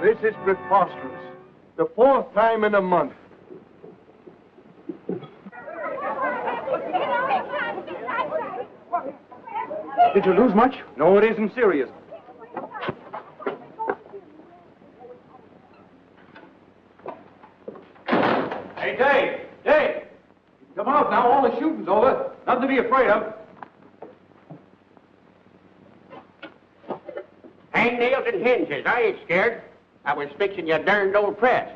This is preposterous. The fourth time in a month. Did you lose much? No, it isn't serious. Hey, Dave! Dave! Come out now, all the shooting's over. Nothing to be afraid of. Hangnails and hinges. I ain't scared. I was fixing your darned old press.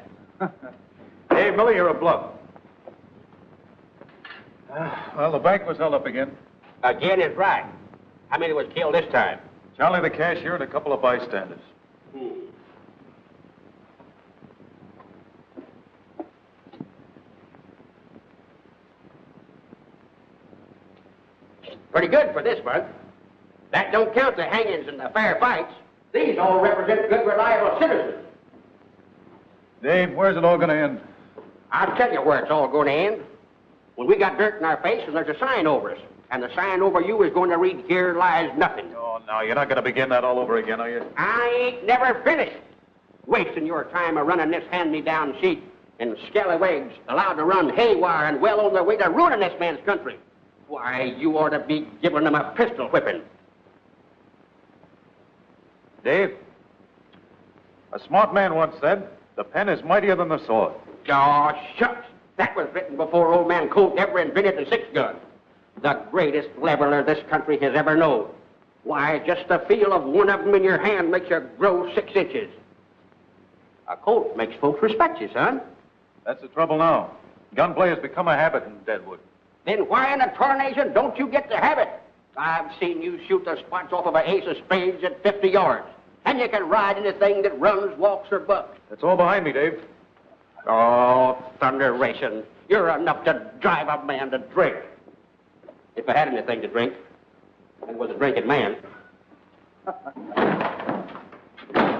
Hey, Billy, you're a bluff. Well, the bank was held up again. Again is right. How many was killed this time? Charlie the cashier and a couple of bystanders. Pretty good for this month. That don't count the hangings and the fair fights. These all represent good, reliable citizens. Dave, where's it all going to end? I'll tell you where it's all going to end. When we got dirt in our face and there's a sign over us. And the sign over you is going to read, "Here lies nothing." Oh, no, you're not going to begin that all over again, are you? I ain't never finished. Wasting your time a running this hand-me-down sheet and scallywags allowed to run haywire and well on their way to ruining this man's country. Why, you ought to be giving them a pistol whipping. Dave, a smart man once said, the pen is mightier than the sword. Oh, shucks. That was written before old man Colt ever invented the six-gun. The greatest leveler this country has ever known. Why, just the feel of one of them in your hand makes you grow 6 inches. A Colt makes folks respect you, son. That's the trouble now. Gunplay has become a habit in Deadwood. Then why in the tarnation don't you get the habit? I've seen you shoot the spots off of an ace of spades at 50 yards. And you can ride anything that runs, walks, or bucks. It's all behind me, Dave. Oh, thunderation. You're enough to drive a man to drink. If I had anything to drink, and was a drinking man.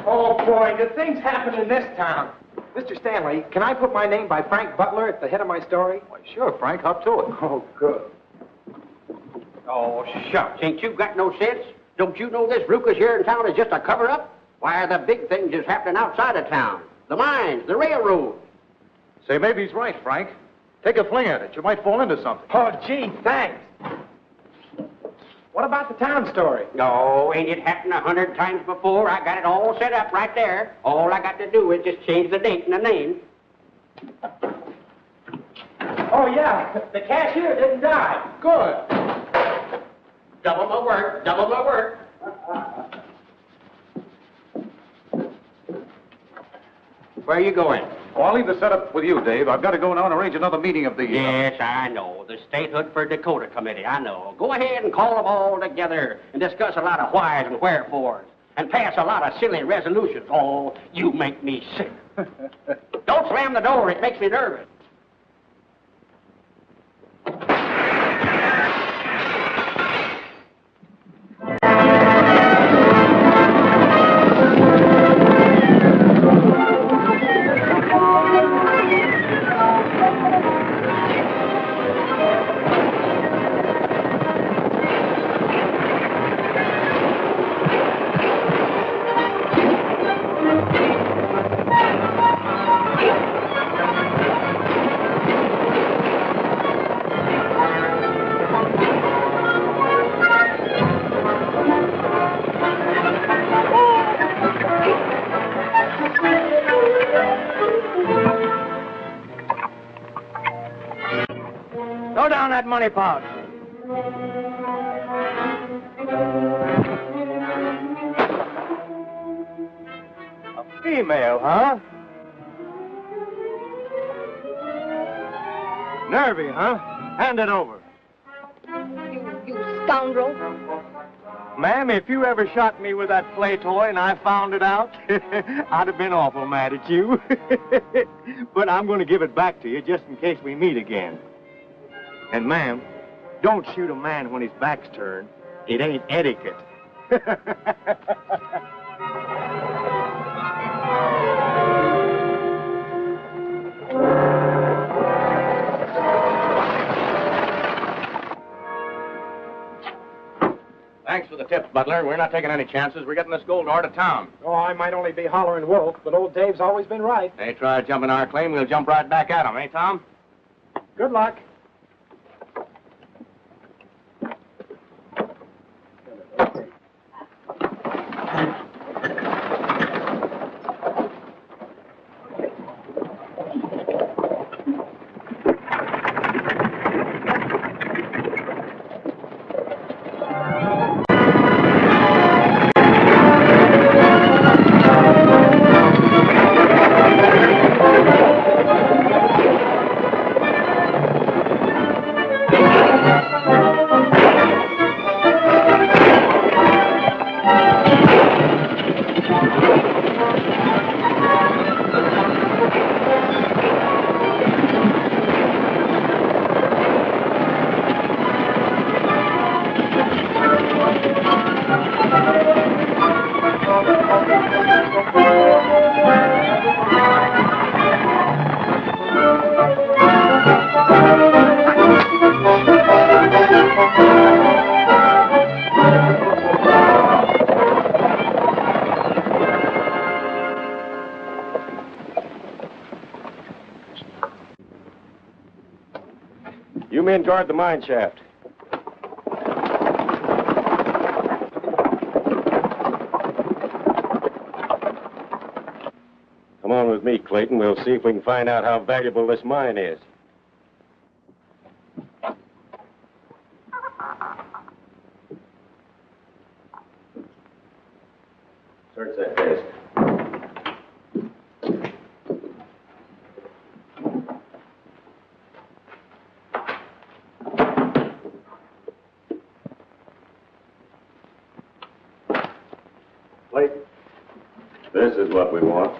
Oh, boy, do things happen in this town. Mr. Stanley, can I put my name by Frank Butler at the head of my story? Why, sure, Frank, up to it. Oh, good. Oh, shucks. Ain't you got no sense? Don't you know this ruckus here in town is just a cover-up? Why, the big things is happening outside of town. The mines, the railroad. Say, maybe he's right, Frank. Take a fling at it. You might fall into something. Oh, gee, thanks. What about the town story? No, ain't it happened 100 times before? I got it all set up right there. All I got to do is just change the date and the name. Oh, yeah, the cashier didn't die. Good. Double my work, double my work. Where are you going? Oh, I'll leave the setup with you, Dave. I've got to go now and arrange another meeting of the... Yes, I know. The Statehood for Dakota Committee, I know. Go ahead and call them all together and discuss a lot of whys and wherefores and pass a lot of silly resolutions. Oh, you make me sick. Don't slam the door. It makes me nervous. Money pouch. A female, huh? Nervy, huh? Hand it over. You scoundrel. Ma'am, if you ever shot me with that play toy and I found it out, I'd have been awful mad at you. But I'm going to give it back to you just in case we meet again. And, ma'am, don't shoot a man when his back's turned. It ain't etiquette. Thanks for the tips, Butler. We're not taking any chances. We're getting this gold ore to town. Oh, I might only be hollering wolf, but old Dave's always been right. They try jumping our claim, we'll jump right back at them, eh, Tom? Good luck. You men guard the mine shaft. Come on with me, Clayton. We'll see if we can find out how valuable this mine is. Search that desk. This is what we want.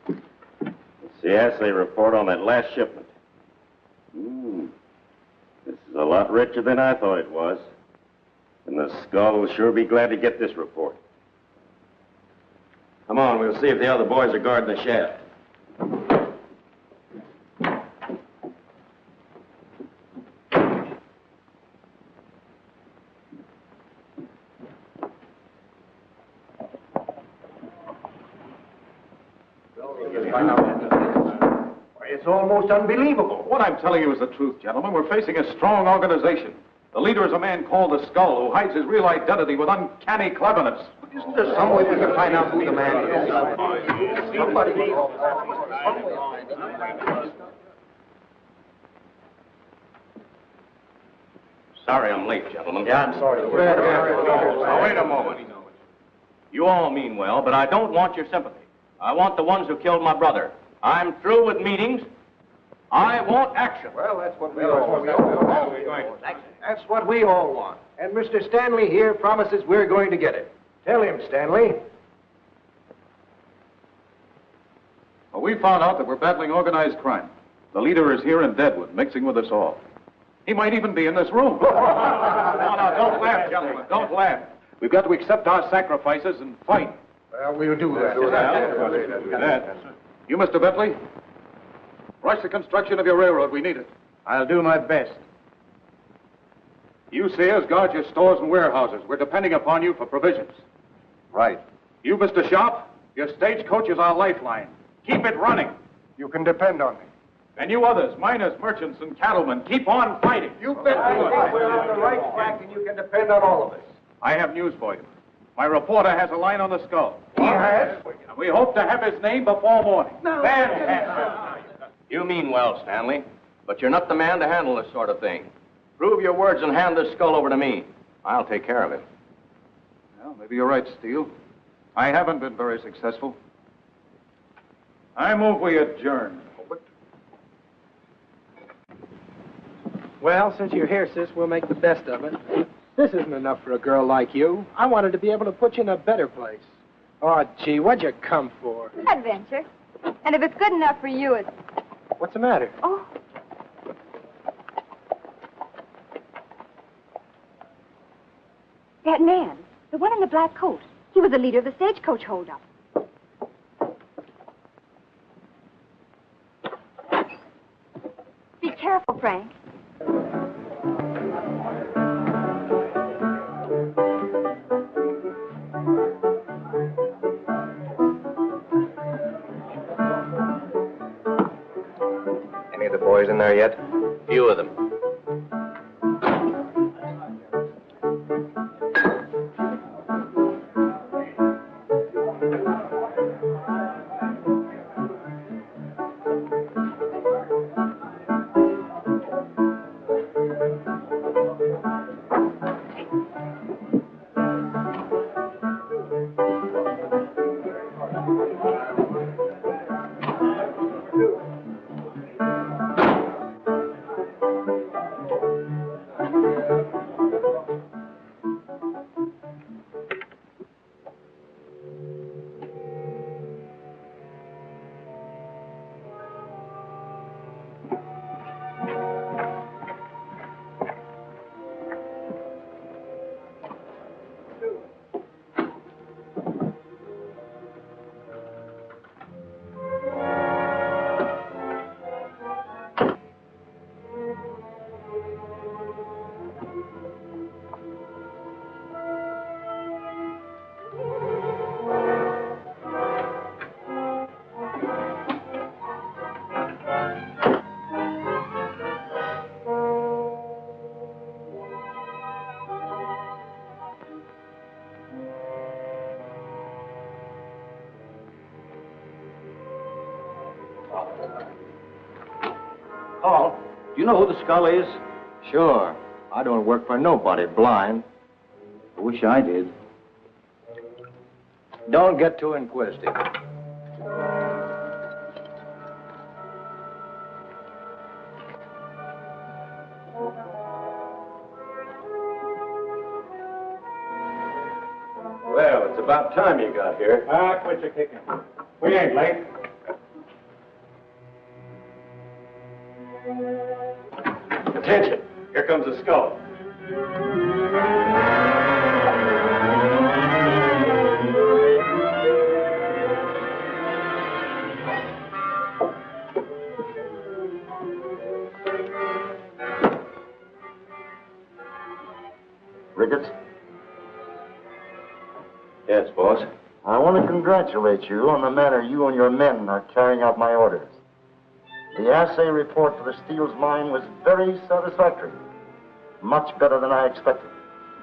It's the assay report on that last shipment. This is a lot richer than I thought it was. And the Skull will sure be glad to get this report. Come on, we'll see if the other boys are guarding the shaft. It's almost unbelievable. What I'm telling you is the truth, gentlemen. We're facing a strong organization. The leader is a man called the Skull, who hides his real identity with uncanny cleverness. Isn't there some way we can find out who the man is? Somebody. Sorry I'm late, gentlemen. Yeah, I'm sorry. Now, wait a moment. You all mean well, but I don't want your sympathy. I want the ones who killed my brother. I'm through with meetings. I want action. Well, that's what we all want. That's what we all want. And Mr. Stanley here promises we're going to get it. Tell him, Stanley. Well, we found out that we're battling organized crime. The leader is here in Deadwood, mixing with us all. He might even be in this room. No, don't laugh, gentlemen. Don't laugh. We've got to accept our sacrifices and fight. Well, we'll do that. That. You, Mr. Bentley, rush the construction of your railroad. We need it. I'll do my best. You, Sears, guard your stores and warehouses. We're depending upon you for provisions. Right. You, Mr. Sharp, your stagecoach is our lifeline. Keep it running. You can depend on me. And you others, miners, merchants, and cattlemen, keep on fighting. You bet we're on the right track, and you can depend on all of us. I have news for you. My reporter has a line on the Skull. He has? We hope to have his name before morning. Fantastic. You mean well, Stanley, but you're not the man to handle this sort of thing. Prove your words and hand this Skull over to me. I'll take care of him. Well, maybe you're right, Steele. I haven't been very successful. I move we adjourn. Well, since you're here, sis, we'll make the best of it. This isn't enough for a girl like you. I wanted to be able to put you in a better place. Oh, gee, what'd you come for? Adventure. And if it's good enough for you, it's... What's the matter? Oh. That man, The one in the black coat. He was the leader of the stagecoach holdup. Be careful, Frank. Any of the boys in there yet? Few of them. Paul, do you know who the skull is? Sure. I don't work for nobody blind. I wish I did. Don't get too inquisitive. Well, it's about time you got here. Quit your kicking. We ain't late. Attention. Here comes the skull. Ricketts? Yes, boss. I want to congratulate you on the manner you and your men are carrying out my orders. The assay report for the Steele's mine was very satisfactory. Much better than I expected.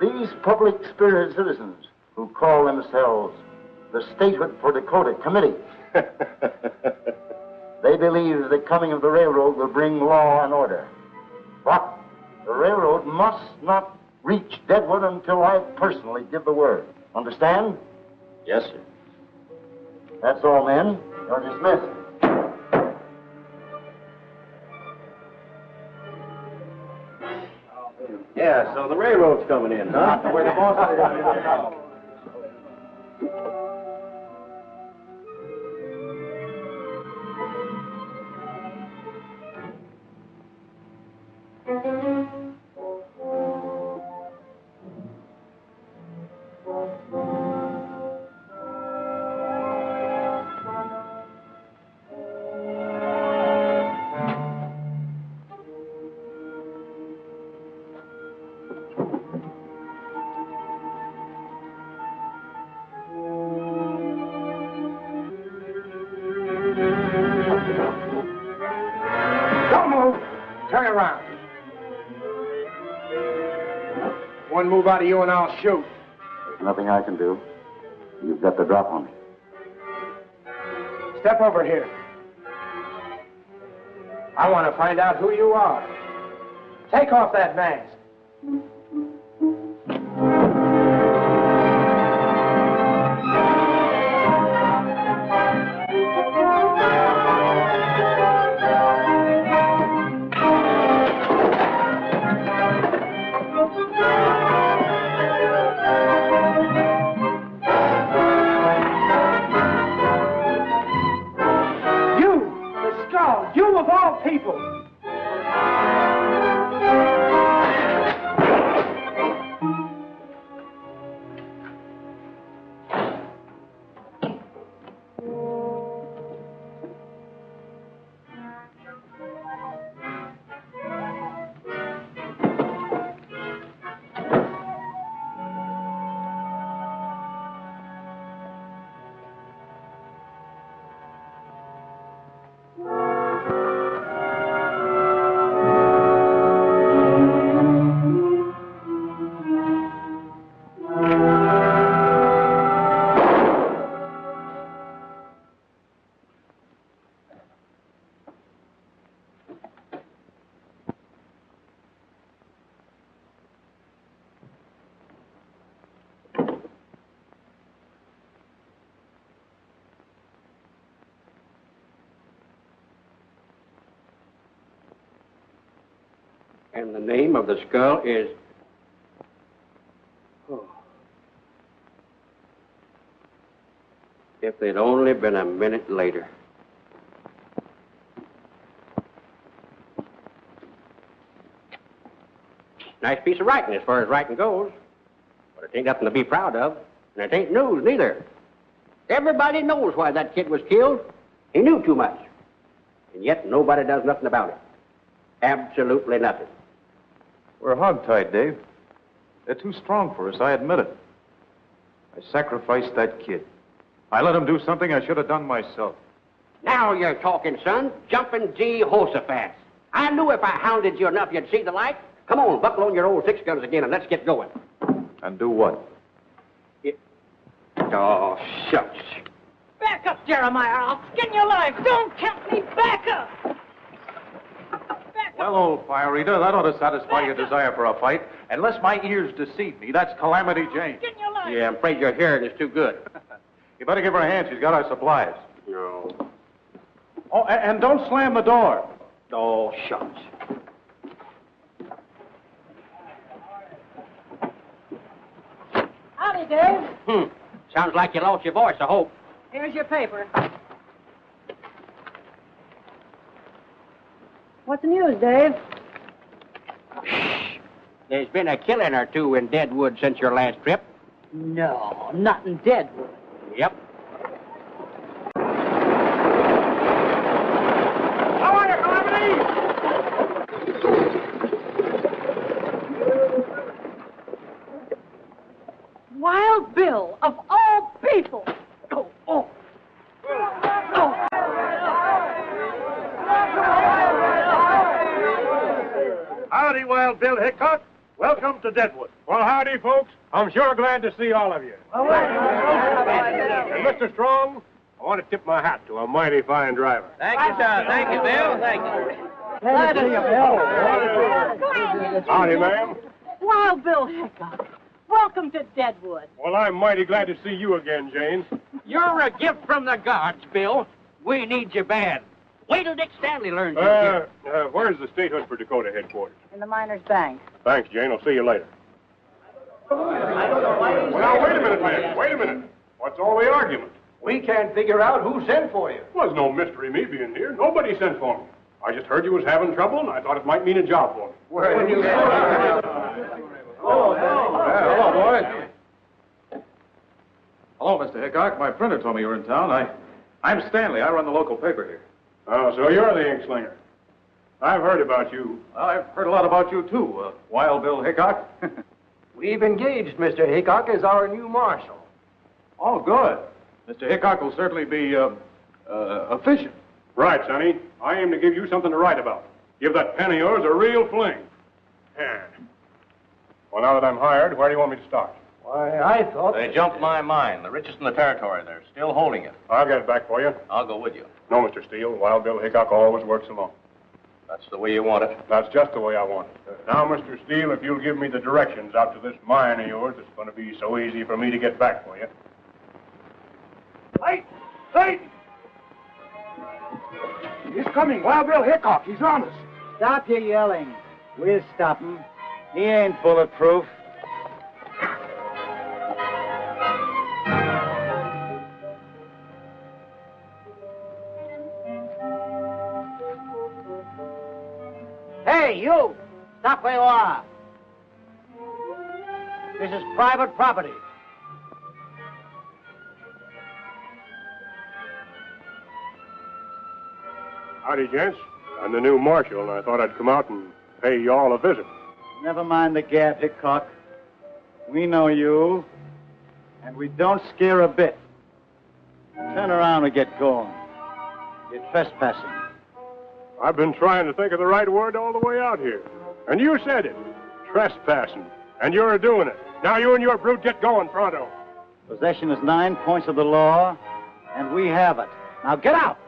These public-spirited citizens who call themselves the Statehood for Dakota Committee, they believe the coming of the railroad will bring law and order. But the railroad must not reach Deadwood until I personally give the word. Understand? Yes, sir. That's all, men. You're dismissed. Yeah, so the railroad's coming in, huh? Where the boss is. Don't move. Turn around. One move out of you and I'll shoot. There's nothing I can do. You've got the drop on me. Step over here. I want to find out who you are. Take off that mask. You of all people! And the name of the skull is... Oh. If they'd only been a minute later. Nice piece of writing as far as writing goes. But it ain't nothing to be proud of. And it ain't news, neither. Everybody knows why that kid was killed. He knew too much. And yet nobody does nothing about it. Absolutely nothing. We're hogtied, Dave. They're too strong for us, I admit it. I sacrificed that kid. I let him do something I should have done myself. Now you're talking, son. Jumping Jehoshaphat. I knew if I hounded you enough, you'd see the light. Come on, buckle on your old 6 guns again and let's get going. And do what? Oh, shucks. Back up, Jeremiah. I'll skin your life. Don't tempt me. Back up. Back Well, old fire eater, that ought to satisfy your desire for a fight. Unless my ears deceive me, that's Calamity Jane. Skin your life. Yeah, I'm afraid your hearing is too good. You better give her a hand. She's got our supplies. No. Oh, and don't slam the door. Oh, shucks. Howdy, Dave. Sounds like you lost your voice, I hope. Here's your paper. What's the news, Dave? There's been a killing or two in Deadwood since your last trip. No, not in Deadwood. Yep. How are you, Calamity? Wild Bill, of all people. Oh, oh. Howdy, Wild Bill Hickok. Welcome to Deadwood. Well, howdy, folks. I'm sure glad to see all of you. And Mr. Strong, I want to tip my hat to a mighty fine driver. Thank you, sir. Thank you, Bill. Thank you. Glad to see you, Bill. Howdy, ma'am. Wild Bill Hickok. Welcome to Deadwood. Well, I'm mighty glad to see you again, Jane. You're a gift from the gods, Bill. We need you bad. Wait till Dick Stanley learns you're here. Where's the statehood for Dakota headquarters? In the Miners' Bank. Thanks, Jane. I'll see you later. Well, wait a minute, man. Wait a minute. What's all the argument? We can't figure out who sent for you. Well, there's no mystery me being here. Nobody sent for me. I just heard you was having trouble, and I thought it might mean a job for me. Where did you Hello, boys. Hello, Mr. Hickok. My printer told me you were in town. I'm Stanley. I run the local paper here. Oh, so you're the ink slinger. I've heard about you. Well, I've heard a lot about you, too, Wild Bill Hickok. We've engaged Mr. Hickok as our new marshal. Oh, good. Mr. Hickok will certainly be efficient. Right, Sonny. I aim to give you something to write about. Give that pen of yours a real fling. Yeah. Well, now that I'm hired, where do you want me to start? Why, I thought... They jumped my mine. The richest in the territory. They're still holding it. I'll get it back for you. I'll go with you. No, Mr. Steele. Wild Bill Hickok always works alone. That's the way you want it. That's just the way I want it. Now, Mr. Steele, if you'll give me the directions out to this mine of yours, it's going to be so easy for me to get back for you. Wait! Wait! He's coming. Wild Bill Hickok. He's on us. Stop your yelling. We'll stop him. He ain't bulletproof. Hey, you! Stop where you are. This is private property. Howdy, gents. I'm the new marshal, and I thought I'd come out and pay you all a visit. Never mind the gab, Hickok. We know you, and we don't scare a bit. Turn around and get going. You're trespassing. I've been trying to think of the right word all the way out here. And you said it. Trespassing. And you're doing it. Now you and your brute get going, pronto. Possession is 9 points of the law, and we have it. Now get out!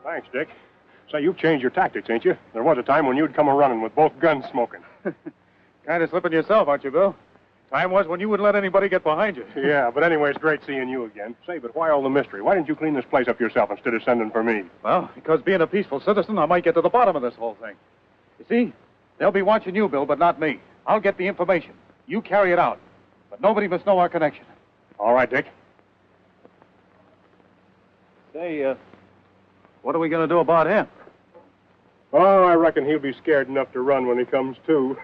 Thanks, Dick. Say, you've changed your tactics, ain't you? There was a time when you'd come a-running with both guns smoking. Kind of slipping yourself, aren't you, Bill? Time was when you wouldn't let anybody get behind you. Yeah, but anyway, it's great seeing you again. Say, but why all the mystery? Why didn't you clean this place up yourself instead of sending for me? Well, because being a peaceful citizen, I might get to the bottom of this whole thing. You see, they'll be watching you, Bill, but not me. I'll get the information. You carry it out. But nobody must know our connection. All right, Dick. Say, what are we going to do about him? Oh, I reckon he'll be scared enough to run when he comes to.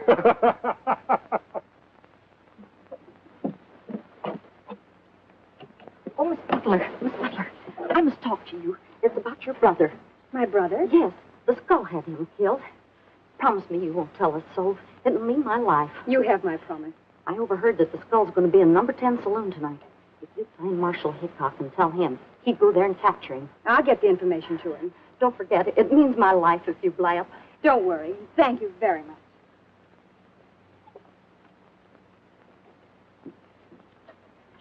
Oh, Miss Butler, I must talk to you. It's about your brother. My brother? Yes, the skull had him killed. Promise me you won't tell us so. It'll mean my life. You have my promise. I overheard that the skull's going to be in number 10 saloon tonight. If you find Marshal Hickok and tell him, he'd go there and capture him. I'll get the information to him. Don't forget, it means my life if you blab. Don't worry. Thank you very much.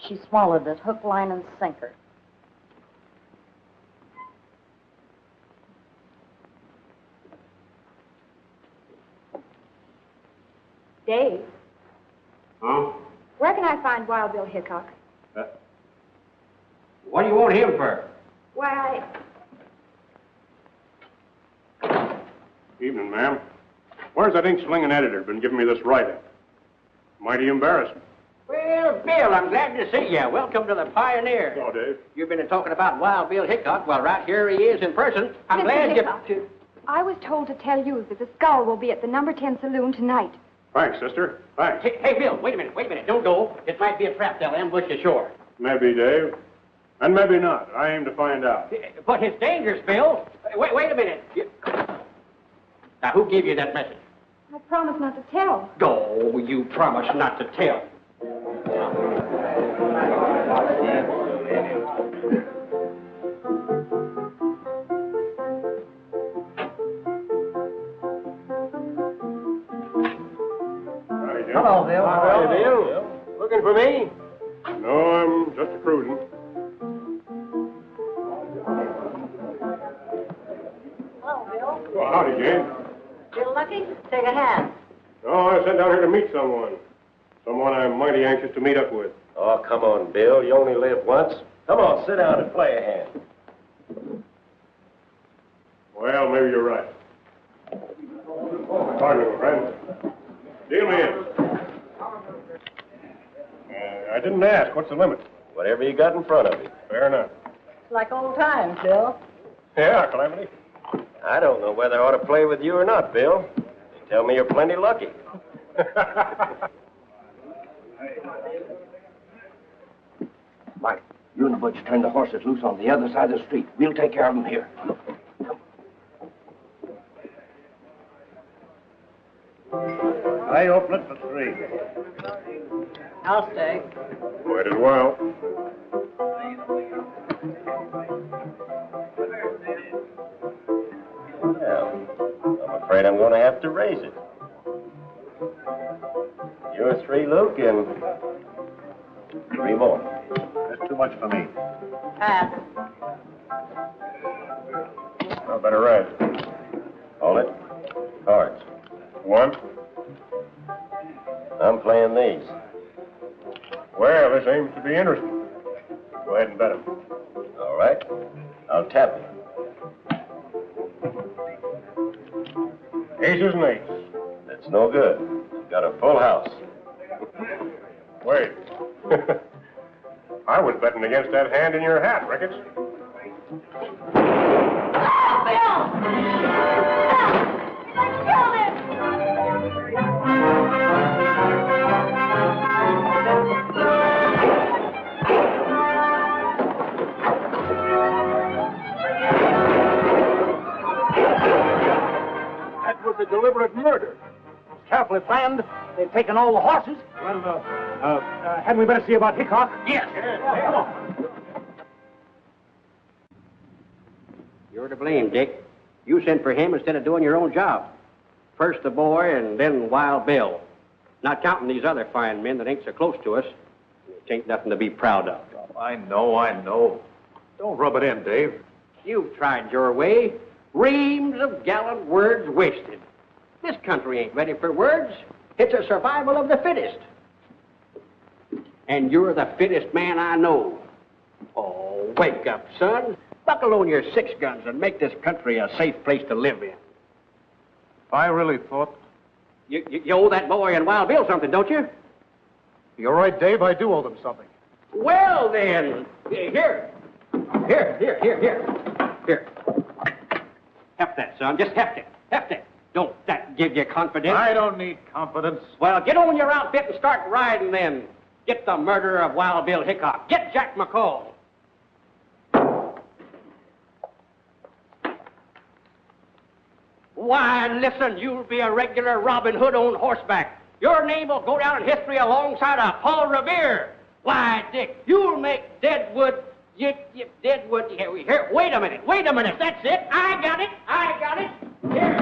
She swallowed it, hook, line, and sinker. Dave, Huh? where can I find Wild Bill Hickok? What do you want him for? Why, Evening, ma'am. Where's that ink-slinging editor been giving me this writing? Mighty embarrassing. Well, Bill, I'm glad to see you. Welcome to the Pioneer. Oh, Dave. You've been talking about Wild Bill Hickok. Well, right here he is in person. I'm Mr. glad Hickok. you... I was told to tell you that the skull will be at the number 10 saloon tonight. Thanks, sister. Thanks. Hey, Bill, wait a minute. Don't go. It might be a trap they'll ambush you ashore. Maybe, Dave. And maybe not. I aim to find out. But it's dangerous, Bill. Wait a minute. Now, who gave you that message? I promised not to tell. Oh, you promised not to tell. Hello, Bill. Hi, Bill. Looking for me? No, I'm just a cruising. Hello, Bill. Well, howdy, Jane. Bill Lucky, take a hand. Oh, I sent down here to meet someone. Someone I'm mighty anxious to meet up with. Oh, come on, Bill. You only live once. Come on, sit down and play a hand. Well, maybe you're right. Pardon me, my friend. Deal me in. I didn't ask. What's the limit? Whatever you got in front of you. Fair enough. It's like old times, Bill. Yeah, Calamity. I don't know whether I ought to play with you or not, Bill. They tell me you're plenty lucky. Mike, you and the butcher turn the horses loose on the other side of the street. We'll take care of them here. I open it for 3. I'll stay. Might as well. Well, I'm afraid I'm going to have to raise it. You're 3, Luke, and 3 more. That's too much for me. Pass. I better rise. Hold it. Cards. 1. I'm playing these. Well, this aims to be interesting. Go ahead and bet him. All right. I'll tap you. Aces and 8s. That's no good. You've got a full house. Wait. I was betting against that hand in your hat, Ricketts. That was a deliberate murder. It was carefully planned. They've taken all the horses. Well, hadn't we better see about Hickok? Yes. Come on. You're to blame, Dick. You sent for him instead of doing your own job. First the boy and then Wild Bill. Not counting these other fine men that ain't so close to us. It ain't nothing to be proud of. I know. Don't rub it in, Dave. You've tried your way. Reams of gallant words wasted. This country ain't ready for words. It's a survival of the fittest. And you're the fittest man I know. Oh, wake up, son. Buckle on your 6 guns and make this country a safe place to live in. I really thought... You owe that boy and Wild Bill something, don't you? You're right, Dave. I do owe them something. Well, then, here. Heft that, son. Just heft it. Don't that give you confidence? I don't need confidence. Well, get on your outfit and start riding then. Get the murderer of Wild Bill Hickok. Get Jack McCall. Why, listen, you'll be a regular Robin Hood on horseback. Your name will go down in history alongside of Paul Revere. Why, Dick, you'll make Deadwood... Deadwood... Here, wait a minute. That's it. I got it. Here.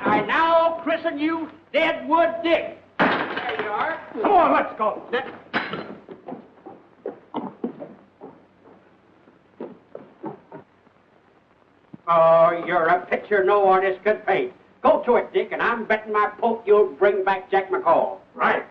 I now christen you Deadwood Dick. There you are. Come on, let's go. Oh, you're a picture no artist could paint. Go to it, Dick, and I'm betting my poke you'll bring back Jack McCall. Right.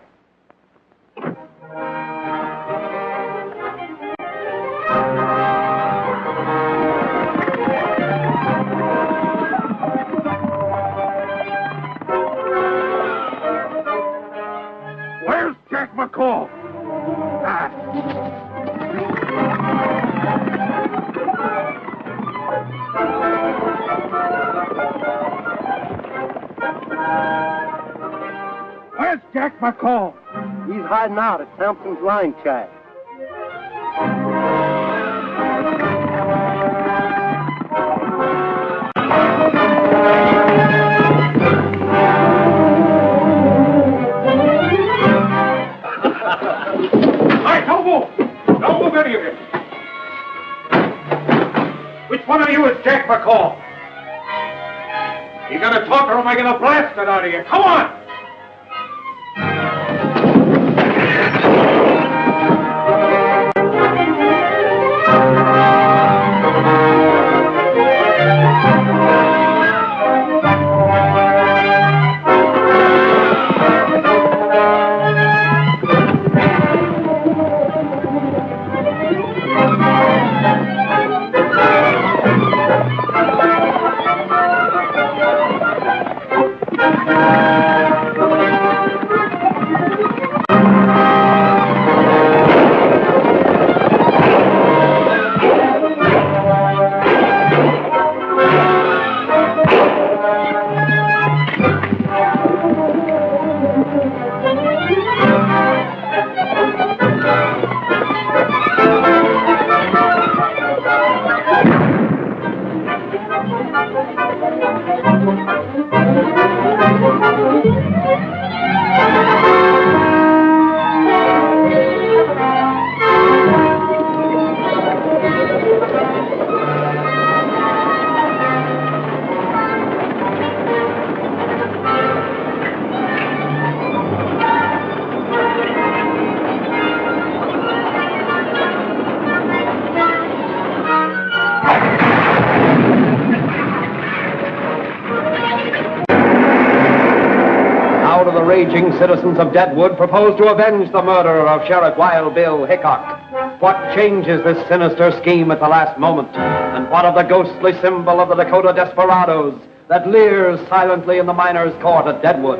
Where's Jack McCall? Where's Jack McCall? He's hiding out at Thompson's line shack. Hey, don't move! Don't move, any of you! Which one of you is Jack McCall? You gonna talk or am I gonna blast it out of you? Come on! Raging citizens of Deadwood propose to avenge the murder of Sheriff Wild Bill Hickok. What changes this sinister scheme at the last moment? And what of the ghostly symbol of the Dakota desperados that leers silently in the miners' court at Deadwood?